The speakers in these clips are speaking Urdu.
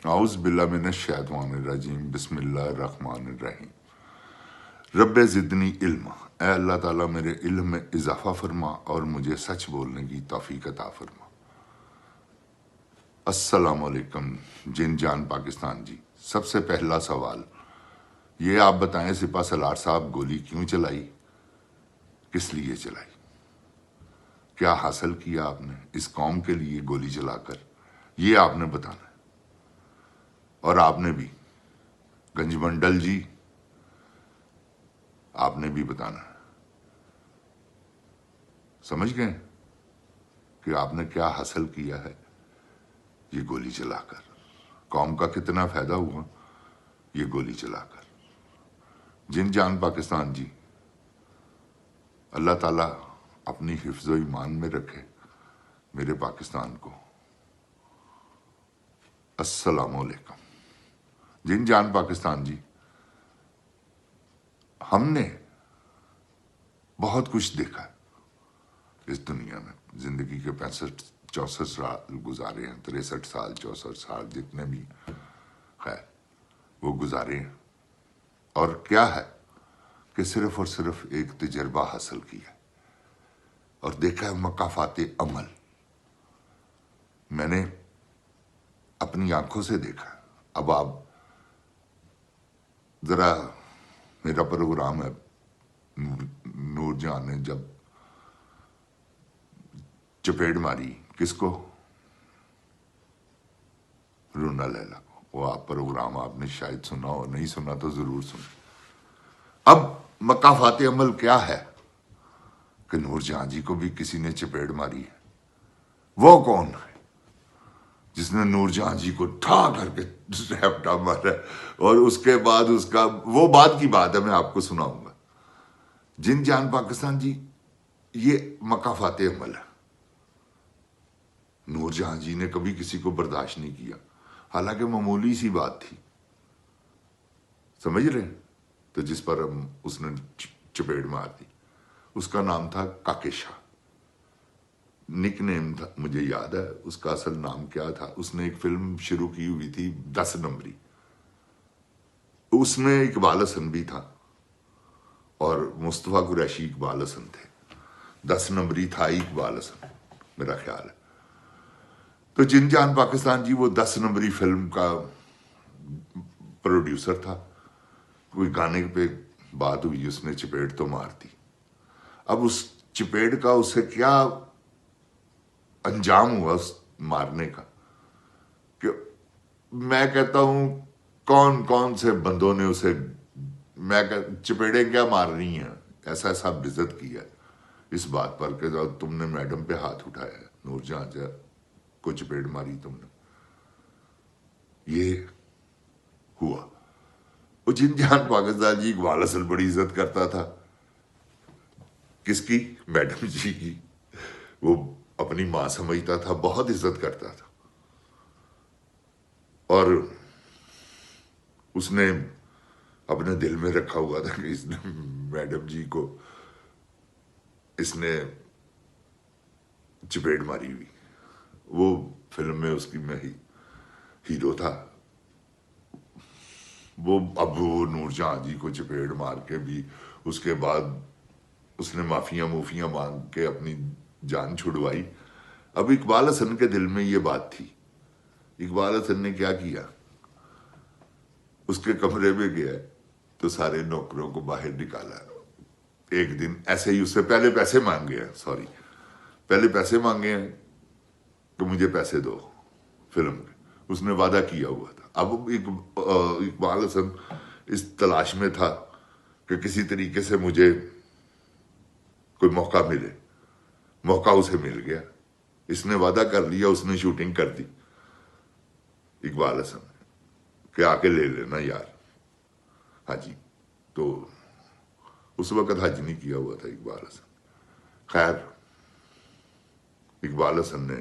اعوذ باللہ من الشیطان الرجیم بسم اللہ الرحمن الرحیم رب زدنی علم، اے اللہ تعالیٰ میرے علم میں اضافہ فرما اور مجھے سچ بولنے کی توفیق عطا فرما۔ السلام علیکم جن جان پاکستان جی، سب سے پہلا سوال یہ آپ بتائیں سپہ سالار صاحب گولی کیوں چلائی، کس لیے چلائی، کیا حاصل کیا آپ نے اس قوم کے لیے گولی چلا کر، یہ آپ نے بتانا ہے۔ اور آپ نے بھی گنج منڈل جی، آپ نے بھی بتانا ہے۔ سمجھ گئے کہ آپ نے کیا حاصل کیا ہے یہ گولی چلا کر، قوم کا کتنا فائدہ ہوا یہ گولی چلا کر۔ جن جان پاکستان جی، اللہ تعالیٰ اپنی حفظ و ایمان میں رکھے میرے پاکستان کو۔ السلام علیکم جن جان پاکستان جی، ہم نے بہت کچھ دیکھا ہے اس دنیا میں، زندگی کے 65-64 سال گزارے ہیں، 63 سال 64 سال جتنے بھی خیر وہ گزارے ہیں، اور کیا ہے کہ صرف اور صرف ایک تجربہ حاصل کیا اور دیکھا ہے مقافات عمل۔ میں نے اپنی آنکھوں سے دیکھا۔ اب آپ ذرا، میرا پروگرام ہے نور جہاں نے جب چپیڑ ماری کس کو، رونا لیلا کو، وہ آپ پروگرام آپ نے شاید سنا ہو، نہیں سنا تو ضرور سنا۔ اب مقافات عمل کیا ہے کہ نور جہاں جی کو بھی کسی نے چپیڑ ماری ہے۔ وہ کون ہے جس نے نور جہاں جی کو ٹھا کر کے ریپٹا مارا ہے، اور اس کے بعد اس کا وہ بعد کی بات ہے، میں آپ کو سناؤں گا۔ جن جان پاکستان جی، یہ مقافات عمل ہے۔ نور جہاں جی نے کبھی کسی کو برداشت نہیں کیا، حالانکہ معمولی سی بات تھی، سمجھ رہے ہیں؟ تو جس پر اس نے چپیڑ مار دی اس کا نام تھا کاکے شاہ، نک نیم تھا، مجھے یاد ہے اس کا اصل نام کیا تھا۔ اس نے ایک فلم شروع کی ہوئی تھی 10 نمبری، اس میں اقبال حسن بھی تھا اور مصطفیٰ قریشی اقبال حسن تھے۔ 10 نمبری تھا اقبال حسن میرا خیال ہے۔ تو جن جان پاکستان جی، وہ 10 نمبری فلم کا پروڈیوسر تھا۔ کوئی گانے پہ بات ہوئی، اس نے چپیڑ تو مار دی۔ اب اس چپیڑ کا اسے کیا انجام ہوا اس مارنے کا، کہ میں کہتا ہوں کون کون سے بندوں نے اسے، چپیڑیں کیا مار رہی ہیں، ایسا ایسا بزت کیا اس بات پر کہ تم نے میڈم پہ ہاتھ اٹھایا ہے، نور جہاں کو چپیڑ ماری تم نے، یہ ہوا۔ وہ جن جان پاکستان جی، اقبال حسن بڑی عزت کرتا تھا، کس کی؟ میڈم جی کی۔ وہ اپنی ماں سمجھتا تھا، بہت عزت کرتا تھا، اور اس نے اپنے دل میں رکھا ہوا تھا کہ اس نے میڈم جی کو اس نے چپیڑ ماری ہوئی۔ وہ فلم میں اس کی میں ہیرو تھا۔ وہ اب وہ نور جہاں جی کو چپیڑ مار کے بھی اس کے بعد اس نے معافیاں مانگ کے اپنی جان چھڑوائی۔ اب اقبال حسن کے دل میں یہ بات تھی۔ اقبال حسن نے کیا کیا، اس کے کمرے میں گیا تو سارے نوکروں کو باہر نکالا۔ ایک دن ایسے ہی اس سے پہلے پیسے مانگے ہیں کہ مجھے پیسے دو فلم کے، اس نے وعدہ کیا ہوا تھا۔ اب اقبال حسن اس تلاش میں تھا کہ کسی طریقے سے مجھے کوئی موقع ملے، موقع اسے مل گیا، اس نے وعدہ کر لیا، اس نے شوٹنگ کر دی اقبال حسن کہ آ کے لے لینا یار حاجی۔ تو اس وقت حج نہیں کیا ہوا تھا اقبال حسن۔ خیر، اقبال حسن نے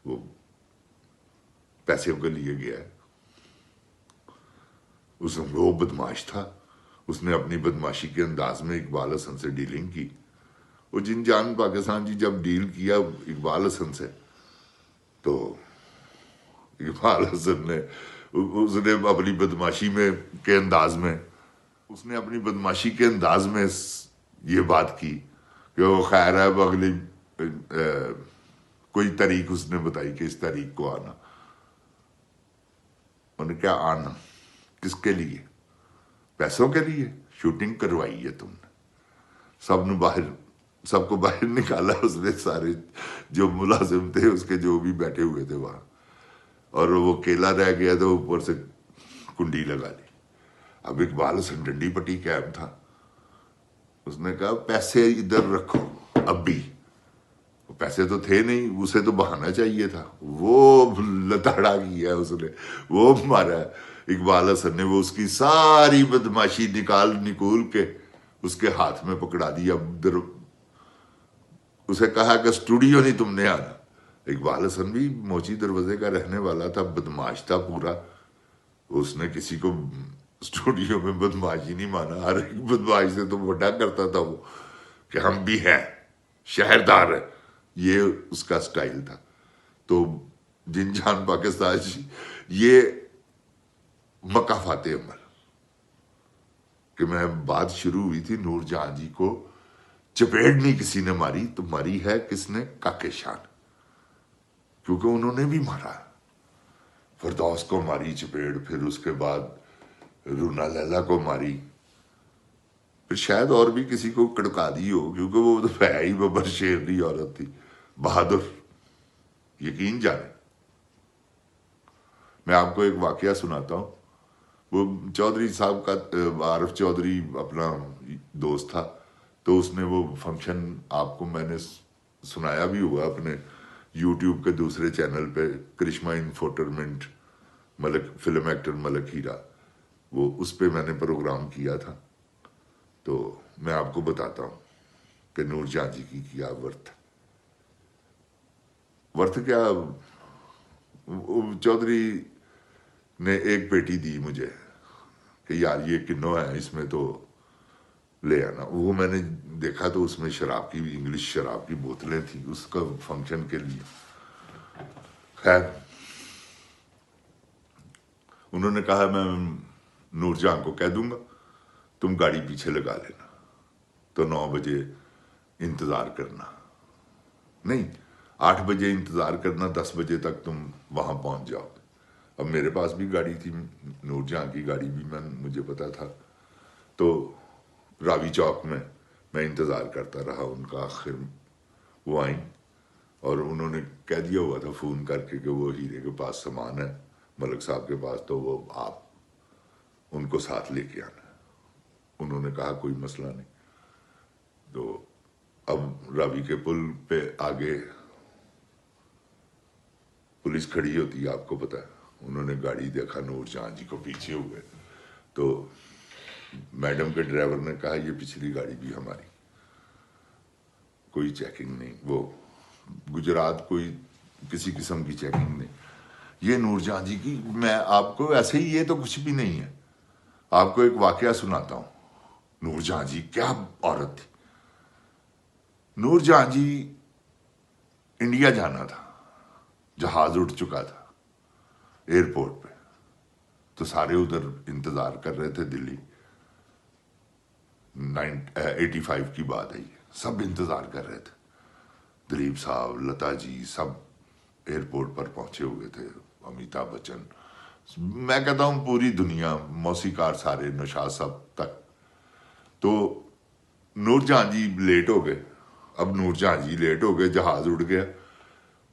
وہ پیسے کے لیے گیا ہے، وہ بدماش تھا، اس نے اپنی بدماشی کے انداز میں اقبال حسن سے ڈیلنگ کی۔ وہ جن جان پاکستان جی، جب ڈیل کیا اقبال حسن سے تو اقبال حسن نے اس نے اپنی بدماشی میں کے انداز میں اس نے اپنی بدماشی کے انداز میں یہ بات کی کہ وہ خیر ہے اب اگلی کوئی تاریخ اس نے بتائی کہ اس تاریخ کو آنا. انہوں نے کیا آنا کس کے لیے؟ پیسوں کے لیے. شوٹنگ کروائی ہے تم نے سب کو باہر نکالا اس نے، سارے جو ملازم تھے اس کے جو بھی بیٹھے ہوئے تھے وہاں، اور وہ اکیلا رہ گیا تو اوپر سے کنڈی لگا لی. اب اقبال حسن ڈنڈی پٹی قائم تھا. اس نے کہا پیسے ادھر رکھو. اب بھی پیسے تو تھے نہیں، اسے تو بہانا چاہیے تھا. وہ لتاڑا کیا اس نے، وہ مارا اقبال حسن نے. وہ اس کی ساری بدماشی نکول کے اس کے ہاتھ میں پکڑا دی. اب اسے کہا کہ اسٹوڈیو نہیں تم نے آنا. اقبال حسن بھی موچی دروازے کا رہنے والا تھا، بدماش تھا پورا. اس نے کسی کو اسٹوڈیو میں بدماش ہی نہیں مانا. ہر ایک بدماش سے تو بڑا کرتا تھا وہ کہ ہم بھی ہیں، شہردار ہے. یہ اس کا سٹائل تھا. تو جن جان پاکستان یہ مقافات عمل کہ میں بات شروع ہوئی تھی نور جہاں جی کو چپیڑ نہیں کسی نے ماری تو ماری ہے کس نے؟ کاکے شان. کیونکہ انہوں نے بھی مارا. فردوس کو ماری چپیڑ، پھر اس کے بعد رونا لیلا کو ماری، پھر شاید اور بھی کسی کو کڑکا دی ہو، کیونکہ وہ تو ہے ہی ببر شیرنی عورت تھی، بہادر. یقین جانے میں آپ کو ایک واقعہ سناتا ہوں. وہ چودھری صاحب کا عارف چودھری اپنا دوست تھا، تو اس نے وہ فنکشن آپ کو میں نے سنایا بھی ہوا اپنے یوٹیوب کے دوسرے چینل پہ، کرشما انفوٹرمنٹ، فلم ایکٹر ملک ہیرا، وہ اس پہ میں نے پروگرام کیا تھا. تو میں آپ کو بتاتا ہوں کہ نور جہاں جی کی کیا ورتھ کیا. چودھری نے ایک پیٹی دی مجھے کہ یار یہ کنو ہے، اس میں تو لے آنا. وہ میں نے دیکھا تو اس میں شراب کی، انگلش شراب کی بوتلیں تھیں اس کا فنکشن کے لیے. خیر انہوں نے کہا میں نور جہاں کو کہہ دوں گا تم گاڑی پیچھے لگا لینا، تو 9 بجے انتظار کرنا، نہیں 8 بجے انتظار کرنا، 10 بجے تک تم وہاں پہنچ جاؤ. اب میرے پاس بھی گاڑی تھی، نور جہاں کی گاڑی بھی مجھے پتا تھا. تو راوی چوک میں انتظار کرتا رہا ان کا. آخر وہ آئیں اور انہوں نے کہہ دیا ہوا تھا فون کر کے کہ وہ ہیرے کے پاس سامان ہے ملک صاحب کے پاس، تو وہ آپ ان کو ساتھ لے کے آنا. انہوں نے کہا کوئی مسئلہ نہیں. تو اب راوی کے پل پہ آگے پولیس کھڑی ہوتی ہے، آپ کو پتا ہے. انہوں نے گاڑی دیکھا نور جہاں جی کو پیچھے ہوئے، تو میڈم کے ڈرائیور نے کہا یہ پچھلی گاڑی بھی ہماری، کوئی چیکنگ نہیں. وہ گجرات کوئی کسی قسم کی چیکنگ نہیں. یہ نور جہاں جی کی، میں آپ کو ایسے ہی، یہ تو کچھ بھی نہیں ہے. آپ کو ایک واقعہ سناتا ہوں. نور جہاں جی کیا عورت تھی. نور جہاں جی انڈیا جانا تھا، جہاز اٹھ چکا تھا ایئرپورٹ پہ، تو سارے ادھر انتظار کر رہے تھے. دلی 85 کی بات ہے، یہ سب انتظار کر رہے تھے. دلیپ صاحب، لتا جی، سب ایئرپورٹ پر پہنچے ہوئے تھے. امیتابھ بچن، میں کہتا ہوں پوری دنیا، موسیقار سارے، نوشاد صاحب تک. تو نور جہاں جی لیٹ ہو گئے. اب نور جہاں جی لیٹ ہو گئے، جہاز اڑ گیا.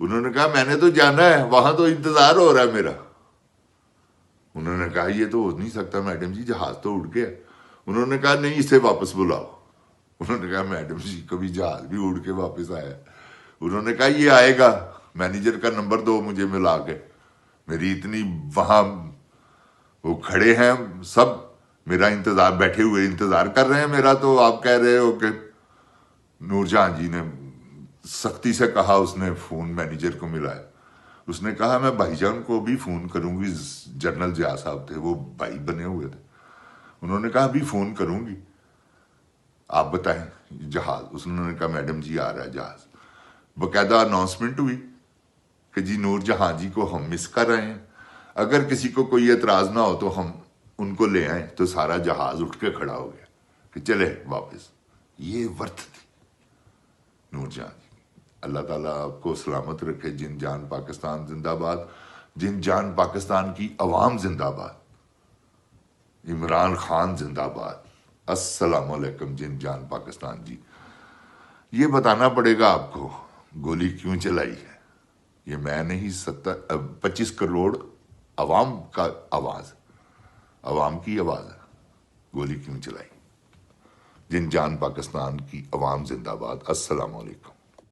انہوں نے کہا میں نے تو جانا ہے، وہاں تو انتظار ہو رہا ہے میرا. انہوں نے کہا یہ تو ہو نہیں سکتا میڈم جی، جہاز تو اڑ گیا. انہوں نے کہا نہیں، اسے واپس بلاؤ. انہوں نے کہا میڈم جی کبھی جہاز بھی اڑ کے واپس آیا. انہوں نے کہا یہ آئے گا، مینیجر کا نمبر دو مجھے ملا کے. میری اتنی وہاں وہ کھڑے ہیں سب، میرا انتظار، بیٹھے ہوئے انتظار کر رہے ہیں میرا، تو آپ کہہ رہے ہو کہ. نور جہاں جی نے سختی سے کہا، اس نے فون مینیجر کو ملایا. اس نے کہا میں بھائی جان کو بھی فون کروں گی. جنرل ضیاء صاحب تھے، وہ بھائی بنے ہوئے تھے. انہوں نے کہا ابھی فون کروں گی، آپ بتائیں جہاز. انہوں نے کہا میڈم جی آ رہا ہے جہاز. باقاعدہ اناؤنسمنٹ ہوئی کہ جی نور جہاں جی کو ہم مس کر رہے ہیں، اگر کسی کو کوئی اعتراض نہ ہو تو ہم ان کو لے آئیں، تو سارا جہاز اٹھ کے کھڑا ہو گیا کہ چلے واپس۔ یہ ورتھ تھی نور جہاں جی۔ اللہ تعالیٰ آپ کو سلامت رکھے۔ جن جان پاکستان زندہ باد، جن جان پاکستان کی عوام زندہ باد، عمران خان زندہ باد۔ السلام علیکم جن جان پاکستان جی۔ یہ بتانا پڑے گا آپ کو گولی کیوں چلائی ہے، یہ میں نہیں، 25 کروڑ عوام کا آواز، عوام کی آواز ہے، گولی کیوں چلائی۔ جن جان پاکستان کی عوام زندہ باد۔ السلام علیکم۔